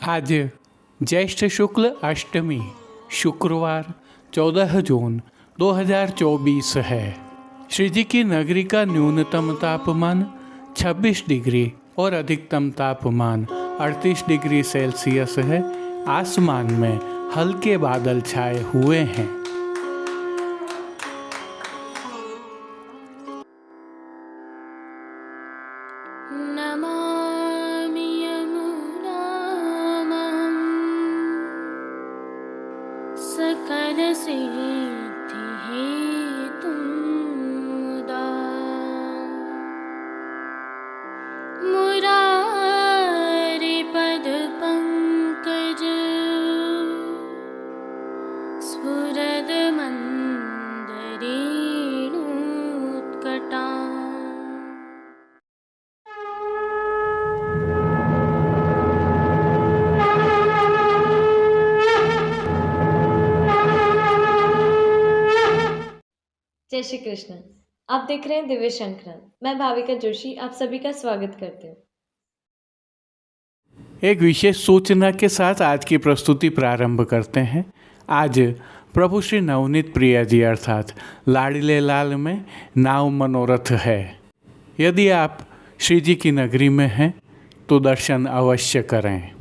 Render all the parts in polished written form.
आज ज्येष्ठ शुक्ल अष्टमी शुक्रवार 14 जून 2024 है। श्री जी की नगरी का न्यूनतम तापमान 26 डिग्री और अधिकतम तापमान 38 डिग्री सेल्सियस है। आसमान में हल्के बादल छाए हुए हैं। नमामि यमुनां सकलसिद्धिहेतुं मुदा मुरारिपदपङ्कज स्फुरदमन्दरेणुत्कटा। जय श्री कृष्ण। आप देख रहे हैं दिव्य शंकरन। मैं भाविका जोशी आप सभी का स्वागत करती हूँ। एक विशेष सूचना के साथ आज की प्रस्तुति प्रारंभ करते हैं। आज प्रभु श्री नवनीत प्रिया जी अर्थात लाडले लाल में नाव मनोरथ है। यदि आप श्री जी की नगरी में हैं तो दर्शन अवश्य करें।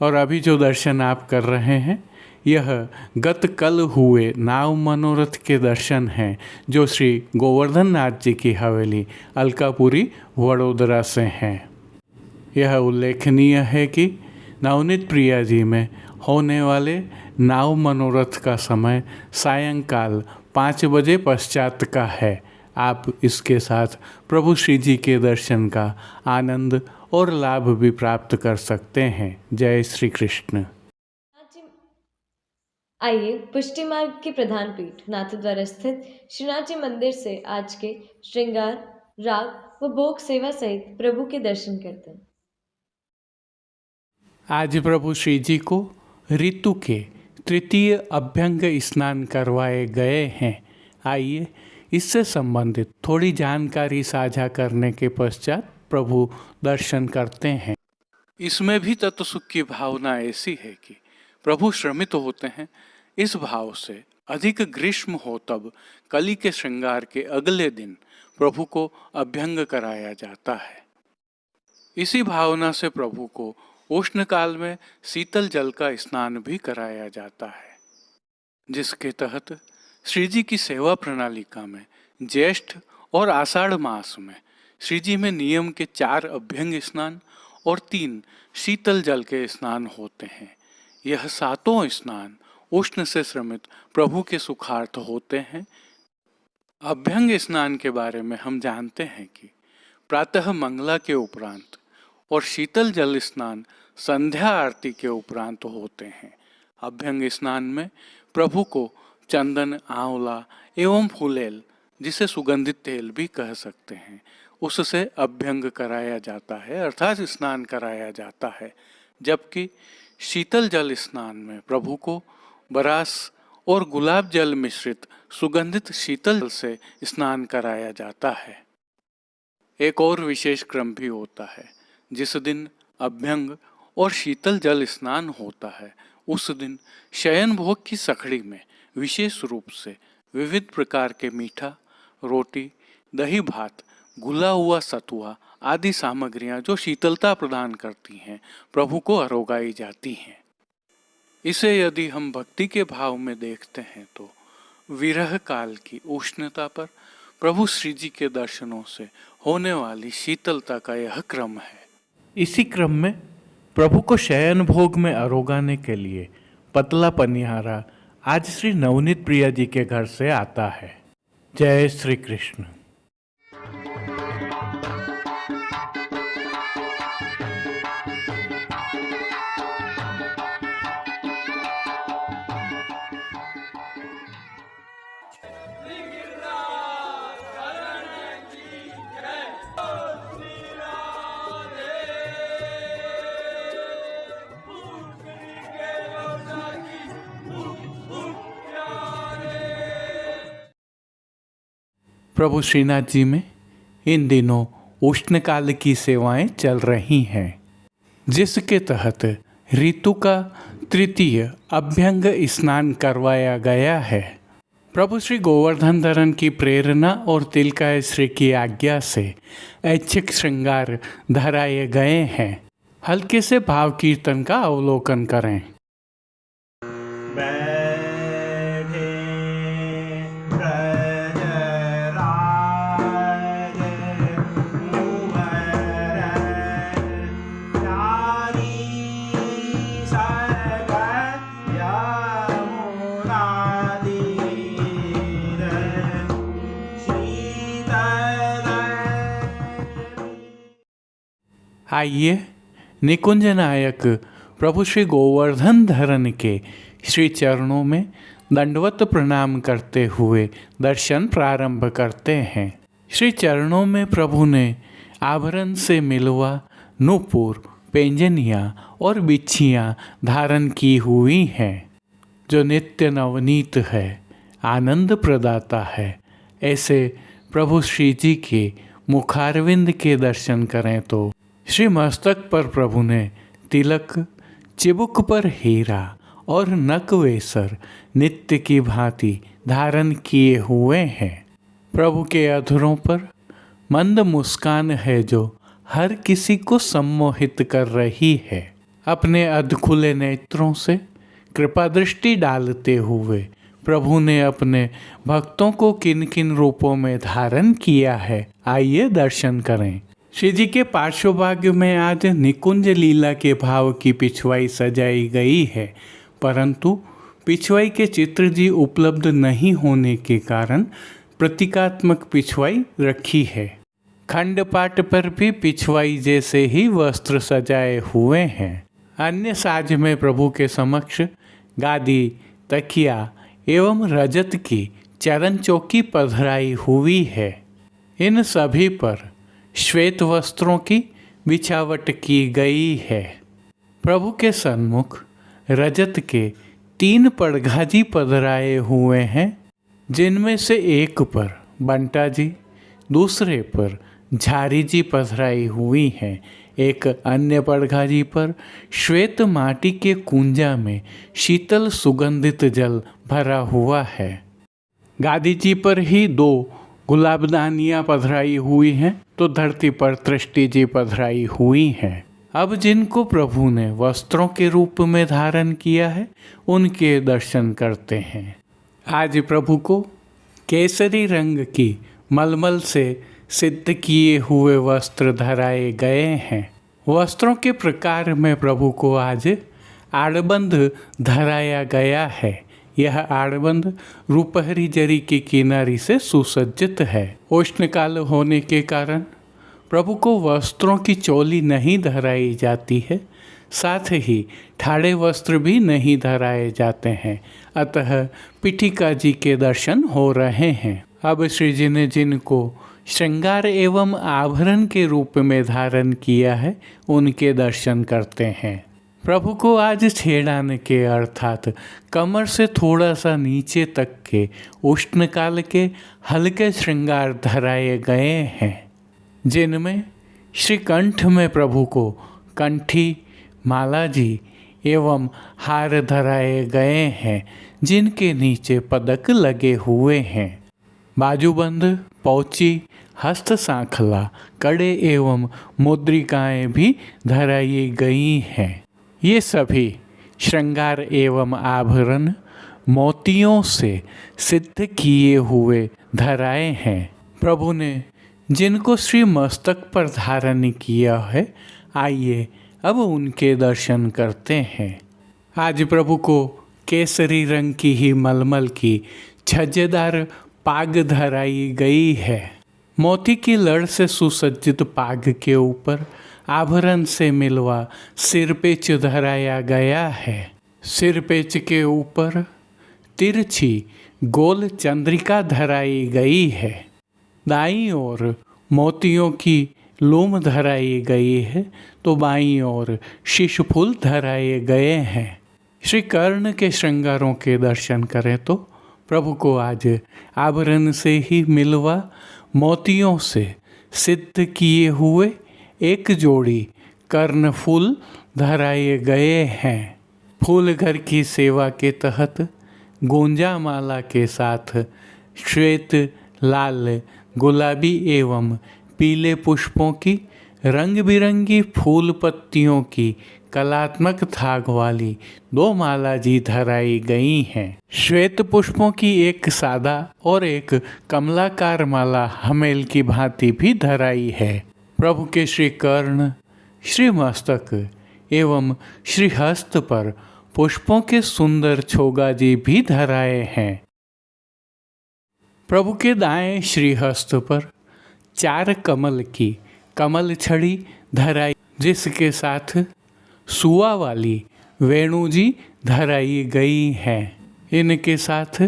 और अभी जो दर्शन आप कर रहे हैं यह गत कल हुए नाव मनोरथ के दर्शन हैं, जो श्री गोवर्धन नाथ जी की हवेली अलकापुरी वडोदरा से हैं। यह उल्लेखनीय है कि नवनीत प्रिया जी में होने वाले नाव मनोरथ का समय सायंकाल 5 बजे पश्चात का है। आप इसके साथ प्रभु श्री जी के दर्शन का आनंद और लाभ भी प्राप्त कर सकते हैं। जय श्री कृष्ण। आइए पुष्टि मार्ग की प्रधान पीठ नाथद्वारा स्थित श्रीनाथ जी मंदिर से आज के श्रृंगार, राग व भोग सेवा सहित प्रभु के दर्शन करते हैं। आज प्रभु श्री जी को ऋतु के तृतीय अभ्यंग स्नान करवाए गए हैं। आइए इससे संबंधित थोड़ी जानकारी साझा करने के पश्चात प्रभु दर्शन करते हैं। इसमें भी तत्वसुख की भावना ऐसी है कि प्रभु श्रमित होते हैं। इस भाव से अधिक ग्रीष्म हो तब कली के श्रृंगार के अगले दिन प्रभु को अभ्यंग कराया जाता है। इसी भावना से प्रभु को उष्ण काल में शीतल जल का स्नान भी कराया जाता है, जिसके तहत श्री जी की सेवा प्रणालिका में ज्येष्ठ और आषाढ़ मास में श्री जी में नियम के 4 अभ्यंग स्नान और 3 शीतल जल के स्नान होते हैं। यह 7 स्नान उष्ण से श्रमित प्रभु के सुखार्थ होते हैं। अभ्यंग स्नान के बारे में हम जानते हैं कि प्रातः मंगला के उपरांत और शीतल जल स्नान संध्या आरती के उपरांत होते हैं। अभ्यंग स्नान में प्रभु को चंदन, आंवला एवं फूलेल, जिसे सुगंधित तेल भी कह सकते हैं, उससे अभ्यंग कराया जाता है अर्थात स्नान कराया जाता है। जबकि शीतल जल स्नान में प्रभु को बरास और गुलाब जल मिश्रित सुगंधित शीतल जल से स्नान कराया जाता है। एक और विशेष क्रम भी होता है। जिस दिन अभ्यंग और शीतल जल स्नान होता है उस दिन शयन भोग की सखड़ी में विशेष रूप से विविध प्रकार के मीठा, रोटी, दही भात, घुला हुआ सतुआ आदि सामग्रियां जो शीतलता प्रदान करती हैं प्रभु को अरोगाई जाती हैं। इसे यदि हम भक्ति के भाव में देखते हैं तो विरह काल की उष्णता पर प्रभु श्री जी के दर्शनों से होने वाली शीतलता का यह क्रम है। इसी क्रम में प्रभु को शयन भोग में अरोगाने के लिए पतला पनिहारा आज श्री नवनीत प्रिया जी के घर से आता है। जय श्री कृष्ण। प्रभु श्रीनाथ जी में इन दिनों उष्णकाल की सेवाएं चल रही हैं, जिसके तहत ऋतु का तृतीय अभ्यंग स्नान करवाया गया है। प्रभु श्री गोवर्धन धरन की प्रेरणा और तिलकाय श्री की आज्ञा से ऐच्छिक श्रृंगार धराए गए हैं। हल्के से भाव कीर्तन का अवलोकन करें। आइए निकुंज नायक प्रभु श्री गोवर्धन धरन के श्री चरणों में दंडवत प्रणाम करते हुए दर्शन प्रारंभ करते हैं। श्री चरणों में प्रभु ने आभरण से मिलवा नूपुर, पेंजनियाँ और बिच्छियाँ धारण की हुई हैं, जो नित्य नवनीत है, आनंद प्रदाता है। ऐसे प्रभु श्री जी के मुखारविंद के दर्शन करें तो श्री मस्तक पर प्रभु ने तिलक, चिबुक पर हीरा और नकवेसर नित्य की भांति धारण किए हुए हैं। प्रभु के अधरों पर मंद मुस्कान है जो हर किसी को सम्मोहित कर रही है। अपने अधखुले नेत्रों से कृपा दृष्टि डालते हुए प्रभु ने अपने भक्तों को किन किन रूपों में धारण किया है, आइए दर्शन करें। श्री जी के पार्श्वभाग में आज निकुंज लीला के भाव की पिछवाई सजाई गई है, परंतु पिछवाई के चित्र जी उपलब्ध नहीं होने के कारण प्रतीकात्मक पिछवाई रखी है। खंडपाट पर भी पिछवाई जैसे ही वस्त्र सजाए हुए हैं। अन्य साज में प्रभु के समक्ष गादी, तकिया एवं रजत की चरण चौकी पधराई हुई है। इन सभी पर श्वेत वस्त्रों की बिछावट की गई है। प्रभु के सन्मुख रजत के 3 पड़घाजी पधराए हुए हैं, जिनमें से एक पर बंटा जी, दूसरे पर झारी जी पधराई हुई हैं। एक अन्य पड़घाजी पर श्वेत माटी के कुंजा में शीतल सुगंधित जल भरा हुआ है। गादी जी पर ही 2 गुलाबदानियाँ पधराई हुई हैं, तो धरती पर तृष्टि जी पधराई हुई हैं। अब जिनको प्रभु ने वस्त्रों के रूप में धारण किया है, उनके दर्शन करते हैं। आज प्रभु को केसरी रंग की मलमल से सिद्ध किए हुए वस्त्र धराए गए हैं। वस्त्रों के प्रकार में प्रभु को आज आड़बंद धराया गया है। यह आड़बंद रूपहरी जरी की किनारी से सुसज्जित है। उष्णकाल होने के कारण प्रभु को वस्त्रों की चोली नहीं धराई जाती है, साथ ही ठाड़े वस्त्र भी नहीं धराए जाते हैं। अतः पीठिका जी के दर्शन हो रहे हैं। अब श्री जी ने जिनको श्रृंगार एवं आभरण के रूप में धारण किया है, उनके दर्शन करते हैं। प्रभु को आज छेड़ान के अर्थात कमर से थोड़ा सा नीचे तक के उष्णकाल के हल्के श्रृंगार धराए गए हैं, जिनमें श्री कंठ में प्रभु को कंठी, माला जी एवं हार धराए गए हैं, जिनके नीचे पदक लगे हुए हैं। बाजूबंद, पौची, हस्त सांखला, कड़े एवं मुद्रिकाएं भी धराई गई हैं। ये सभी श्रृंगार एवं आभरण मोतियों से सिद्ध किए हुए धराए हैं। प्रभु ने जिनको श्री मस्तक पर धारण किया है, आइए अब उनके दर्शन करते हैं। आज प्रभु को केसरी रंग की ही मलमल की छज्जेदार पाग धराई गई है। मोती की लड़ से सुसज्जित पाग के ऊपर आभरण से मिलवा सिरपेच धराया गया है। सिरपेच के ऊपर तिरछी गोल चंद्रिका धराई गई है। दाईं ओर मोतियों की लूम धराई गई है, तो बाईं ओर शिशुफूल धराए गए हैं। श्री कर्ण के श्रृंगारों के दर्शन करें तो प्रभु को आज आभरण से ही मिलवा मोतियों से सिद्ध किए हुए एक जोड़ी कर्णफूल धराए गए हैं। फूल घर की सेवा के तहत गोंजा माला के साथ श्वेत, लाल, गुलाबी एवं पीले पुष्पों की रंग बिरंगी फूल पत्तियों की कलात्मक थाक वाली 2 माला जी धराई गई हैं। श्वेत पुष्पों की एक सादा और एक कमलाकार माला हमेल की भांति भी धराई है। प्रभु के श्री कर्ण, श्री मस्तक एवं श्री हस्त पर पुष्पों के सुंदर छोगा जी भी धराए हैं। प्रभु के दाएं श्री हस्त पर 4 कमल की कमल छड़ी धराई, जिसके साथ सुआ वाली वेणु जी धराई गई है। इनके साथ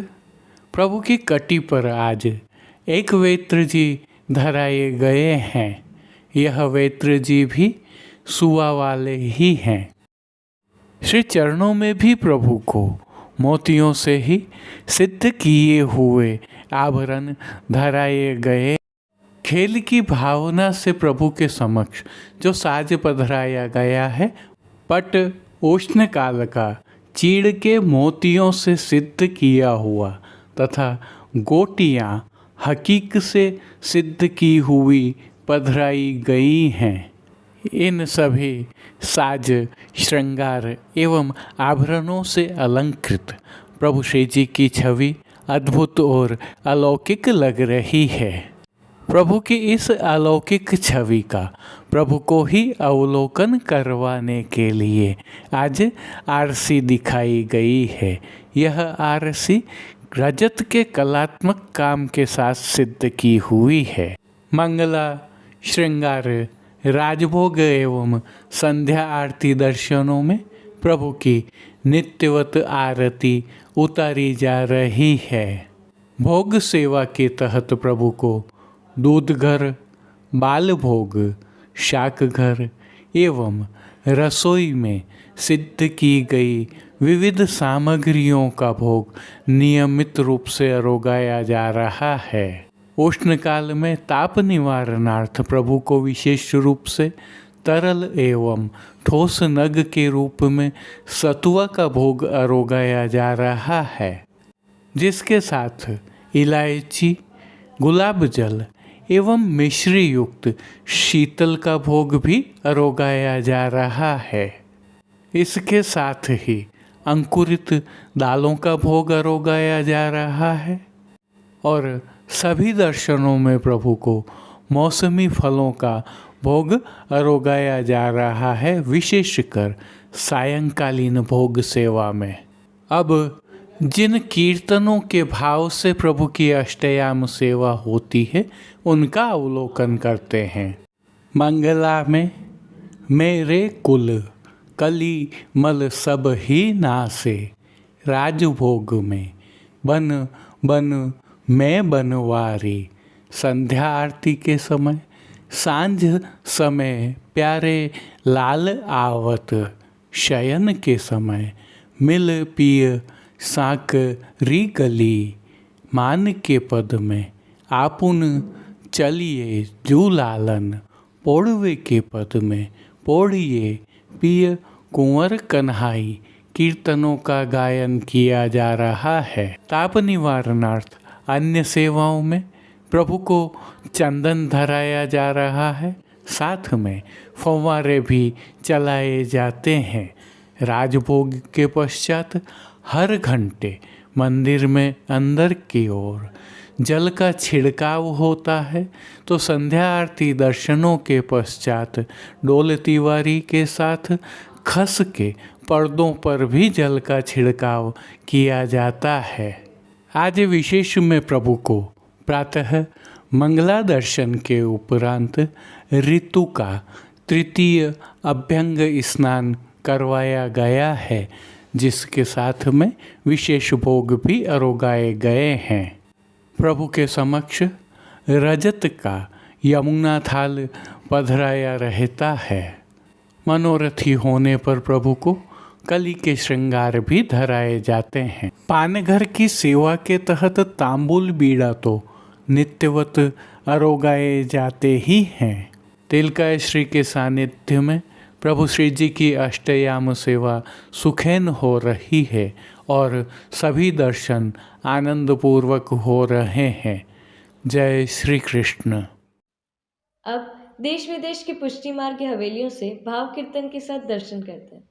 प्रभु की कटी पर आज एक वेत्र जी धराए गए हैं। यह वेत्र जी भी सुआ वाले ही हैं। श्री चरणों में भी प्रभु को मोतियों से ही सिद्ध किए हुए आभरण धराए गए। खेल की भावना से प्रभु के समक्ष जो साज पधराया गया है, पट उष्ण काल का चीड़ के मोतियों से सिद्ध किया हुआ तथा गोटियाँ हकीक से सिद्ध की हुई पधराई गई हैं। इन सभी साज, श्रृंगार एवं आभरणों से अलंकृत प्रभु श्री जी की छवि अद्भुत और अलौकिक लग रही है। प्रभु की इस अलौकिक छवि का प्रभु को ही अवलोकन करवाने के लिए आज आरसी दिखाई गई है। यह आरसी रजत के कलात्मक काम के साथ सिद्ध की हुई है। मंगला, श्रृंगार, राजभोग एवं संध्या आरती दर्शनों में प्रभु की नित्यवत आरती उतारी जा रही है। भोग सेवा के तहत प्रभु को दूध घर, बाल भोग, शाक घर एवं रसोई में सिद्ध की गई विविध सामग्रियों का भोग नियमित रूप से अरोगाया जा रहा है। उष्णकाल में ताप निवारणार्थ प्रभु को विशेष रूप से तरल एवं ठोस नग के रूप में सतुआ का भोग अरोगाया जा रहा है, जिसके साथ इलायची, गुलाब जल एवं मिश्री युक्त शीतल का भोग भी अरोगाया जा रहा है। इसके साथ ही अंकुरित दालों का भोग अरोगाया जा रहा है और सभी दर्शनों में प्रभु को मौसमी फलों का भोग अरोगाया जा रहा है, विशेषकर सायंकालीन भोग सेवा में। अब जिन कीर्तनों के भाव से प्रभु की अष्टयाम सेवा होती है, उनका अवलोकन करते हैं। मंगला में मेरे कुल कली मल सब ही नासे, राजभोग में बन बन मैं बनवारी। संध्या आरती के समय, सांझ समय प्यारे लाल आवत, शयन के समय मिल पिय साक री गली। मान के पद में आपुन चलिए जू लालन, पोड़वे के पद में पोड़िए पिय कुंवर कन्हाई। कीर्तनों का गायन किया जा रहा है। ताप निवारणार्थ अन्य सेवाओं में प्रभु को चंदन धराया जा रहा है, साथ में फव्वारे भी चलाए जाते हैं। राजभोग के पश्चात हर घंटे मंदिर में अंदर की ओर जल का छिड़काव होता है, तो संध्या आरती दर्शनों के पश्चात डोल तिवारी के साथ खस के पर्दों पर भी जल का छिड़काव किया जाता है। आज विशेष में प्रभु को प्रातः मंगला दर्शन के उपरांत ऋतु का तृतीय अभ्यंग स्नान करवाया गया है, जिसके साथ में विशेष भोग भी अरोगाए गए हैं। प्रभु के समक्ष रजत का यमुना थाल पधराया रहता है। मनोरथी होने पर प्रभु को कली के श्रृंगार भी धराए जाते हैं। पानघर की सेवा के तहत तांबूल बीड़ा तो नित्यवत अरोगाए जाते ही हैं। तिलकाय श्री के सानिध्य में प्रभु श्री जी की अष्टयाम सेवा सुखैन हो रही है और सभी दर्शन आनंदपूर्वक हो रहे हैं। जय श्री कृष्ण। अब देश विदेश की पुष्टि मार्ग की हवेलियों से भाव कीर्तन के साथ दर्शन करते हैं।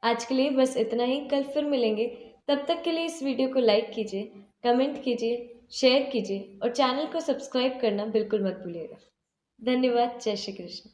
आज के लिए बस इतना ही। कल फिर मिलेंगे। तब तक के लिए इस वीडियो को लाइक कीजिए, कमेंट कीजिए, शेयर कीजिए और चैनल को सब्सक्राइब करना बिल्कुल मत भूलिएगा। धन्यवाद। जय श्री कृष्ण।